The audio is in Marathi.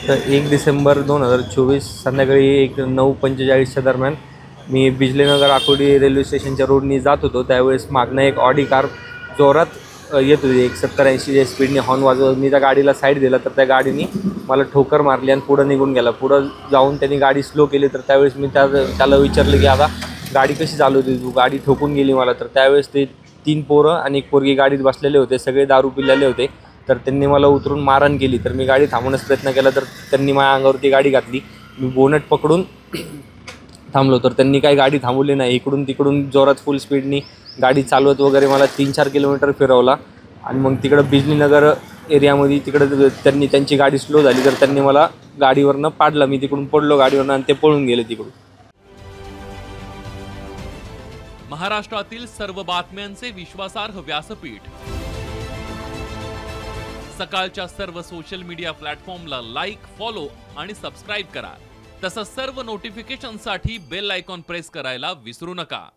तर 1 डिसेंबर 2024 संध्याकाळी एक 9:45च्या दरम्यान मी बिजलीनगर आकुर्डी रेल्वे स्टेशनच्या रोडनी जात होतो. त्यावेळेस मागनं एक ऑडी कार जोरात येत होती, एक 70-80 स्पीडने हॉर्न वाजवत. मी त्या गाडीला साईड दिला तर त्या गाडीने मला ठोकर मारली आणि पुढं निघून गेला. पुढं जाऊन त्यांनी गाडी स्लो केली. तर त्यावेळेस मी त्याला विचारलं की आता गाडी कशी चालवते तू, गाडी ठोकून गेली मला. तर त्यावेळेस ते 3 पोरं आणि एक पोरगी गाडीत बसलेले होते, सगळे दारू पिलेले होते. तर त्यांनी मला उतरून मारहाण केली. तर मी गाडी थांबवण्याचा प्रयत्न केला तर त्यांनी माझ्या अंगावरती गाडी घातली. मी बोनट पकडून थांबलो तर त्यांनी काही गाडी थांबवली नाही. इकडून तिकडून जोरात फुल स्पीडनी गाडी चालवत वगैरे मला 3-4 किलोमीटर फिरवला आणि मग तिकडं बिजलीनगर एरियामध्ये तिकडं त्यांनी त्यांची गाडी स्लो झाली तर त्यांनी मला गाडीवरनं पाडलं. मी तिकडून पडलो गाडीवरनं आणि ते पळून गेले तिकडून. महाराष्ट्रातील सर्व बातम्यांचे विश्वासार्ह व्यासपीठ, सकाळच्या सर्व सोशल मीडिया प्लॅटफॉर्मला लाईक, फॉलो आणि सबस्क्राईब करा. तसंच सर्व नोटिफिकेशनसाठी बेल आयकॉन प्रेस करायला विसरू नका.